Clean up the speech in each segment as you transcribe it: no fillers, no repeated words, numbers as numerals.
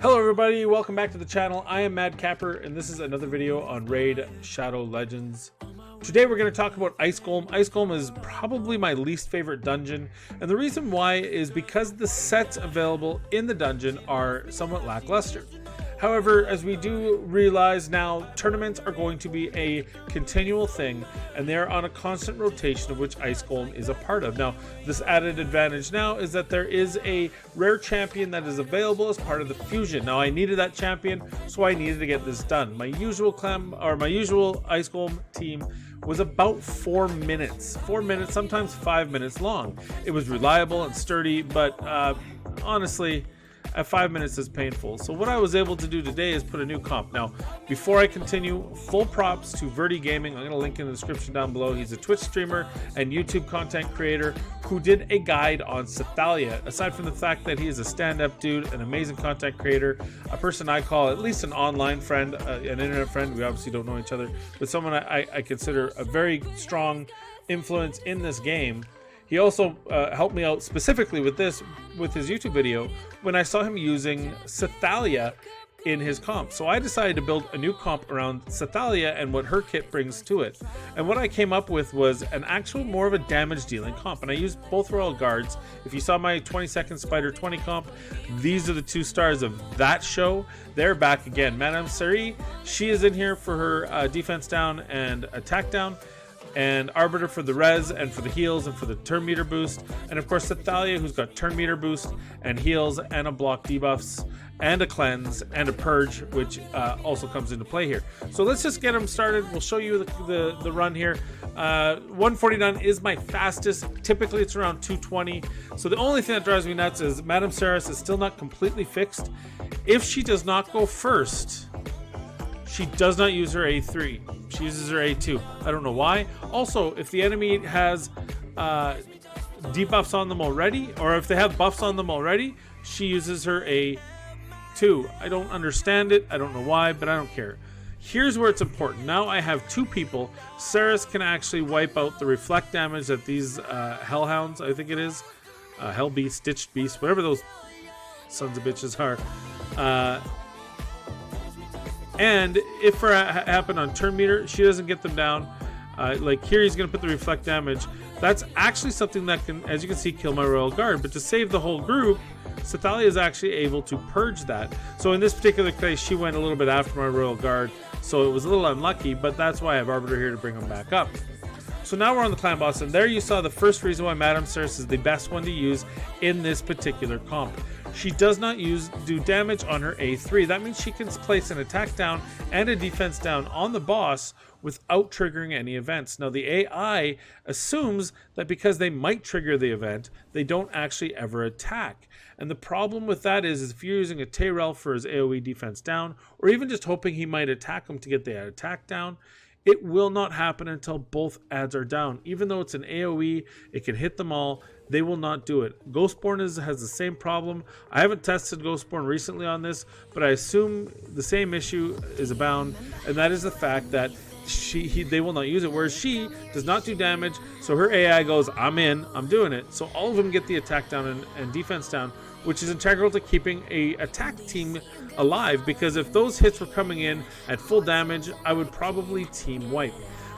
Hello everybody, welcome back to the channel. I am Mad Capper and this is another video on Raid Shadow Legends. Today we're going to talk about Ice Golem. Ice Golem is probably my least favorite dungeon, and the reason why is because the sets available in the dungeon are somewhat lackluster. However, as we do realize now, tournaments are going to be a continual thing, and they're on a constant rotation of which Ice Golem is a part of. Now, this added advantage now is that there is a rare champion that is available as part of the fusion. Now, I needed that champion, so I needed to get this done. My usual Ice Golem team was about 4 minutes. 4 minutes, sometimes 5 minutes long. It was reliable and sturdy, but honestly, at 5 minutes is painful. So what I was able to do today is put a new comp. Now, before I continue, full props to Verdi Gaming. I'm going to link in the description down below. He's a Twitch streamer and YouTube content creator who did a guide on Sethallia. Aside from the fact that he is a stand-up dude, an amazing content creator, a person I call at least an online friend, an internet friend. We obviously don't know each other, but someone I consider a very strong influence in this game. He also helped me out specifically with his YouTube video when I saw him using Sethallia in his comp. So I decided to build a new comp around Sethallia and what her kit brings to it. And what I came up with was an actual more of a damage dealing comp. And I used both Royal Guards. If you saw my 20-second Spider 20 comp, these are the two stars of that show. They're back again. Madame Serris, she is in here for her defense down and attack down, and Arbiter for the res and for the heals and for the turn meter boost, and of course Sethallia, who's got turn meter boost and heals and a block debuffs and a cleanse and a purge, which also comes into play here. So let's just get them started. We'll show you the run here. 149 is my fastest. Typically it's around 220. So the only thing that drives me nuts is Madame Serris is still not completely fixed. If she does not go first, she does not use her A3. She uses her A2. I don't know why. Also, if the enemy has debuffs on them already, or if they have buffs on them already, she uses her A2. I don't understand it. I don't know why, but I don't care. Here's where it's important. Now I have two people. Serris can actually wipe out the reflect damage that these Hellhounds, I think it is, Hell Beast, Stitched Beast, whatever those sons of bitches are. And if it happened on turn meter, she doesn't get them down. Like here, he's going to put the reflect damage. That's actually something that can, as you can see, kill my Royal Guard. But to save the whole group, Sethallia is actually able to purge that. So in this particular case, she went a little bit after my Royal Guard. So it was a little unlucky, but that's why I have Arbiter here to bring them back up. So now we're on the clan boss, and there you saw the first reason why Madame Serris is the best one to use in this particular comp. She does not do damage on her A3. That means she can place an attack down and a defense down on the boss without triggering any events. Now the AI assumes that because they might trigger the event, they don't actually ever attack. And the problem with that is if you're using a Tyrell for his AoE defense down, or even just hoping he might attack him to get the attack down, it will not happen until both ads are down. Even though it's an AoE, it can hit them all. They will not do it. Ghostborn has the same problem. I haven't tested Ghostborn recently on this, but I assume the same issue is abound, and that is the fact that they will not use it, whereas she does not do damage. So her AI goes, I'm in, I'm doing it. So all of them get the attack down and defense down, which is integral to keeping a attack team alive, because if those hits were coming in at full damage, I would probably team wipe.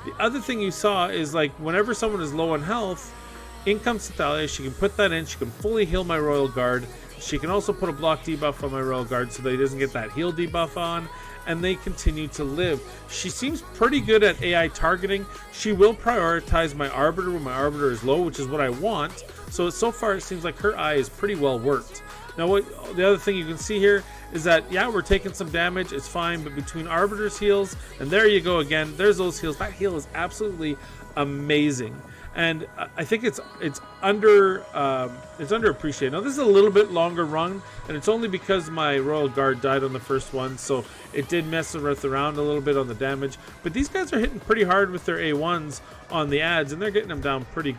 The other thing you saw is, like, whenever someone is low on health, in comes Sethallia. She can put that in. She can fully heal my Royal Guard. She can also put a block debuff on my Royal Guard so that he doesn't get that heal debuff on, and they continue to live. She seems pretty good at AI targeting. She will prioritize my Arbiter when my Arbiter is low, which is what I want. So far it seems like her eye is pretty well worked. Now the other thing you can see here is that, yeah, we're taking some damage, it's fine, but between Arbiter's heals, and there you go again, there's those heals. That heal is absolutely amazing. And I think it's underappreciated. Now this is a little bit longer run, and it's only because my Royal Guard died on the first one, so it did mess around a little bit on the damage. But these guys are hitting pretty hard with their A1s on the ads, and they're getting them down pretty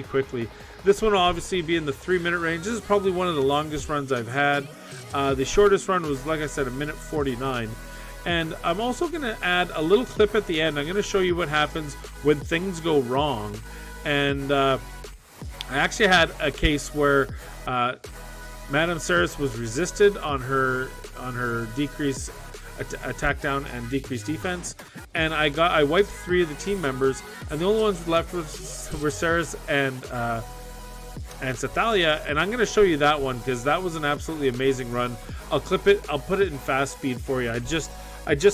quickly. This one will obviously be in the 3-minute range. This is probably one of the longest runs I've had. The shortest run was, like I said, 1:49. And I'm also going to add a little clip at the end. I'm going to show you what happens when things go wrong. And I actually had a case where Madame Serris was resisted on her decrease attack down and decrease defense, and I wiped 3 of the team members, and the only ones left were Serris and Sethallia, and I'm going to show you that one because that was an absolutely amazing run. I'll clip it. I'll put it in fast speed for you. I just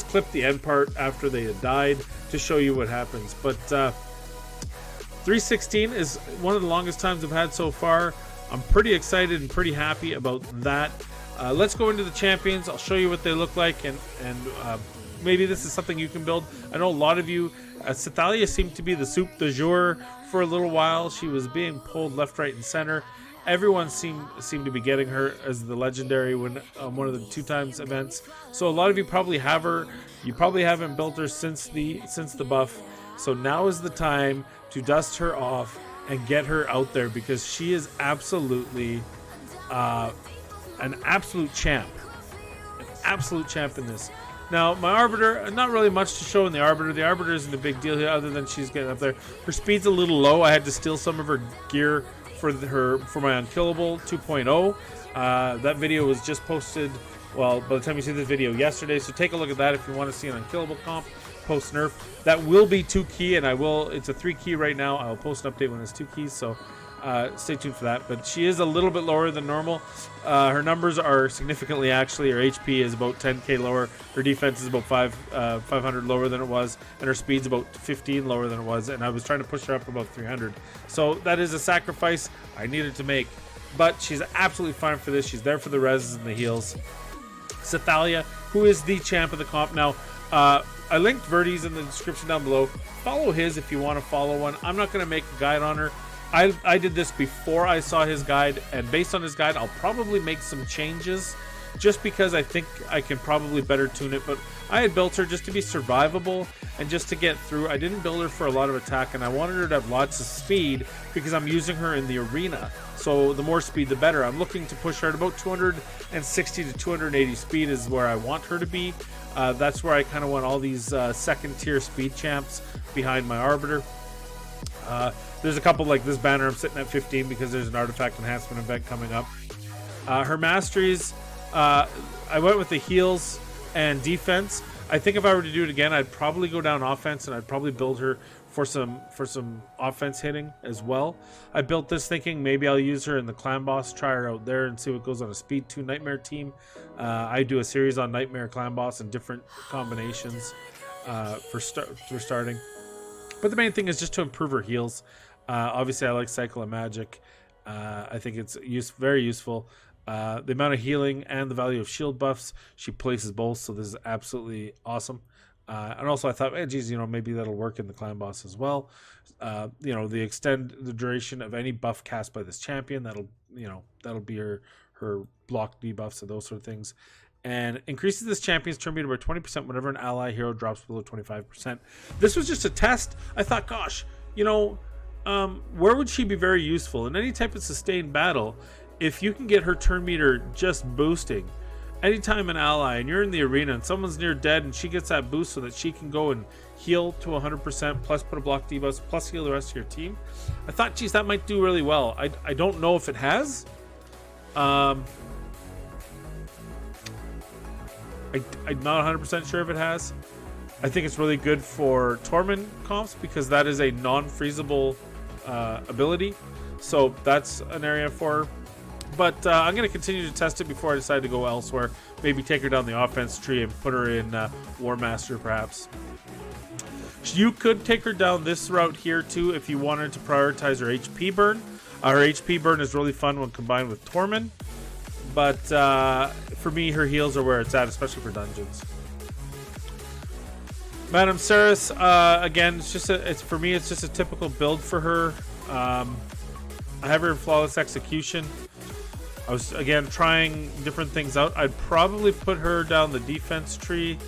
clipped the end part after they had died to show you what happens. But 316 is one of the longest times I've had so far. I'm pretty excited and pretty happy about that. Let's go into the champions. I'll show you what they look like, and maybe this is something you can build. I know a lot of you, Sethallia seemed to be the soup du jour for a little while. She was being pulled left, right, and center. Everyone seemed to be getting her as the legendary when one of the 2 times events. So a lot of you probably have her. You probably haven't built her since the buff. So now is the time to dust her off and get her out there, because she is absolutely an absolute champ. An absolute champ in this. Now, my Arbiter, not really much to show in the Arbiter. The Arbiter isn't a big deal here other than she's getting up there. Her speed's a little low. I had to steal some of her gear for my Unkillable 2.0. That video was just posted, well, by the time you see this video, yesterday. So take a look at that if you want to see an Unkillable comp post nerf. That will be 2 key, and it's a 3 key right now. I'll post an update when it's 2 keys, so stay tuned for that. But she is a little bit lower than normal. Her numbers are significantly, actually. Her HP is about 10k lower. Her defense is about 500 lower than it was, and her speed's about 15 lower than it was. And I was trying to push her up about 300. So that is a sacrifice I needed to make. But she's absolutely fine for this. She's there for the reses and the heals. Sethallia, who is the champ of the comp now. I linked Verdi's in the description down below. Follow his if you want to follow one. I'm not going to make a guide on her. I did this before I saw his guide, and based on his guide, I'll probably make some changes just because I think I can probably better tune it. But I had built her just to be survivable and just to get through. I didn't build her for a lot of attack, and I wanted her to have lots of speed because I'm using her in the arena. So the more speed, the better. I'm looking to push her at about 260 to 280 speed is where I want her to be. That's where I kind of want all these second tier speed champs behind my Arbiter. There's a couple like this banner. I'm sitting at 15 because there's an artifact enhancement event coming up. Her masteries, I went with the heals and defense. I think if I were to do it again, I'd probably go down offense, and I'd probably build her for some offense hitting as well. I built this thinking maybe I'll use her in the clan boss, try her out there and see what goes on a speed 2 nightmare team. I do a series on nightmare clan boss and different combinations for starting. But the main thing is just to improve her heals. Obviously, I like Cycle of Magic. I think it's very useful. The amount of healing and the value of shield buffs, she places both, so this is absolutely awesome. And also I thought, geez, maybe that'll work in the clan boss as well. The extend the duration of any buff cast by this champion. That'll be her block debuffs and those sort of things. And increases this champion's turn meter by 20% whenever an ally hero drops below 25%. This was just a test. I thought, gosh, where would she be very useful? In any type of sustained battle, if you can get her turn meter just boosting, anytime an ally and you're in the arena and someone's near dead and she gets that boost so that she can go and heal to 100% plus put a block debuff plus heal the rest of your team, I thought, geez, that might do really well. I don't know if it has. I'm not 100% sure if it has. I think it's really good for Torment comps because that is a non-freezable ability. So that's an area for her. But I'm going to continue to test it before I decide to go elsewhere. Maybe take her down the offense tree and put her in War Master, perhaps. You could take her down this route here, too, if you wanted to prioritize her HP burn. Her HP burn is really fun when combined with Torment. But for me, her heals are where it's at, especially for dungeons. Madame Serris, again, for me, it's just a typical build for her. I have her in Flawless Execution. I was, again, trying different things out. I'd probably put her down the defense tree.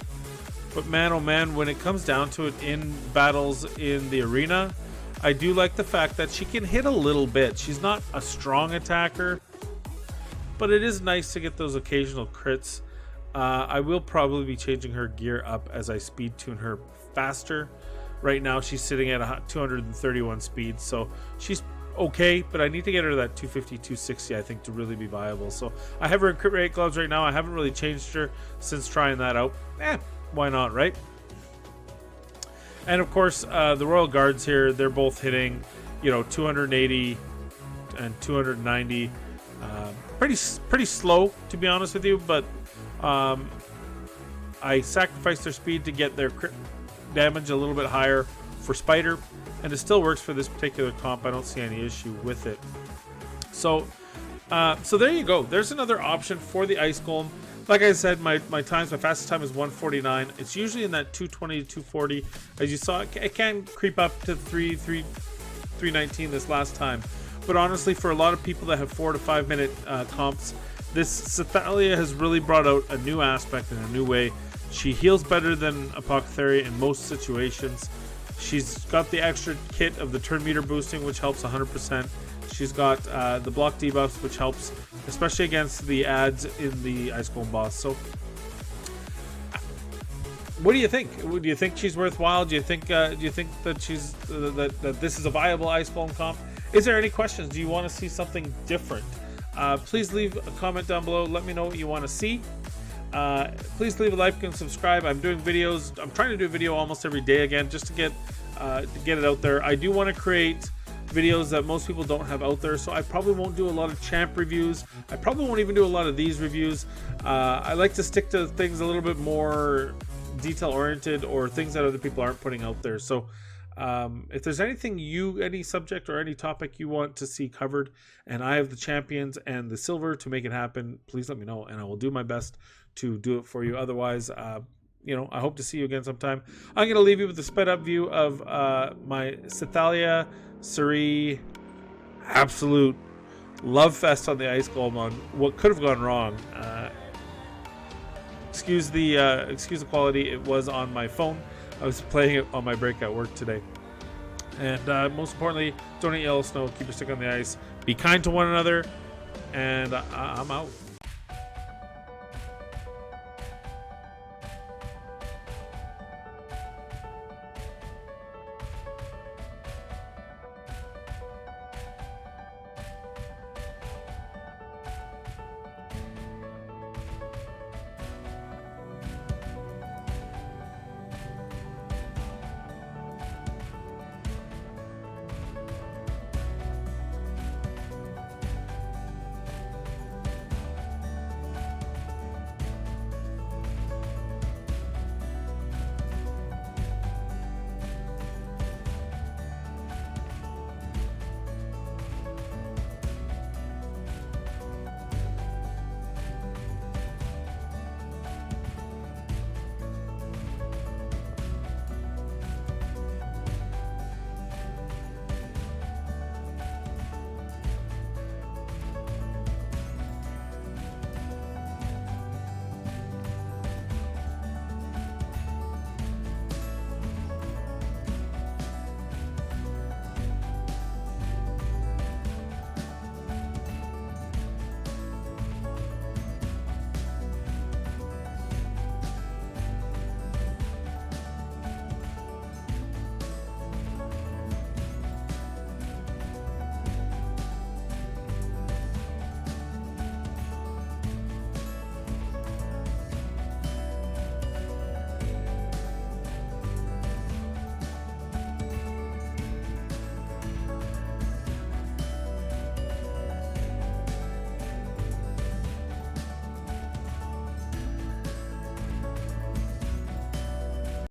But man, oh man, when it comes down to it in battles in the arena, I do like the fact that she can hit a little bit. She's not a strong attacker, but it is nice to get those occasional crits. I will probably be changing her gear up as I speed tune her faster. Right now, she's sitting at 231 speed, so she's okay, but I need to get her to that 250, 260, I think, to really be viable. So I have her in crit rate gloves right now. I haven't really changed her since trying that out. Why not, right? And of course, the Royal Guards here, they're both hitting, 280 and 290. Pretty slow, to be honest with you, but I sacrificed their speed to get their crit damage a little bit higher for Spider, and it still works for this particular comp. I don't see any issue with it. So there you go. There's another option for the Ice Golem. Like I said, my fastest time is 149. It's usually in that 220 to 240. As you saw, it can creep up to 319 this last time. But honestly, for a lot of people that have 4 to 5 minute comps, this Sethallia has really brought out a new aspect in a new way. She heals better than Apothecary in most situations. She's got the extra kit of the turn meter boosting, which helps 100%. She's got the block debuffs, which helps, especially against the ads in the Ice Golem boss. So, what do you think? Do you think she's worthwhile? Do you think that she's that this is a viable Ice Golem comp? Is there any questions? Do you want to see something different? Please leave a comment down below. Let me know what you want to see. Please leave a like and subscribe. I'm doing videos. I'm trying to do a video almost every day again, just to get it out there. I do want to create videos that most people don't have out there, so I probably won't do a lot of champ reviews. I probably won't even do a lot of these reviews. I like to stick to things a little bit more detail oriented, or things that other people aren't putting out there. So if there's anything any subject or any topic you want to see covered, and I have the champions and the silver to make it happen, please let me know, and I will do my best to do it for you. Otherwise, I hope to see you again sometime. I'm going to leave you with a sped up view of my Sethallia Seer absolute love fest on the Ice Golem on what could have gone wrong. Excuse the quality. It was on my phone. I was playing it on my break at work today. And most importantly, don't eat yellow snow. Keep your stick on the ice. Be kind to one another. And I'm out.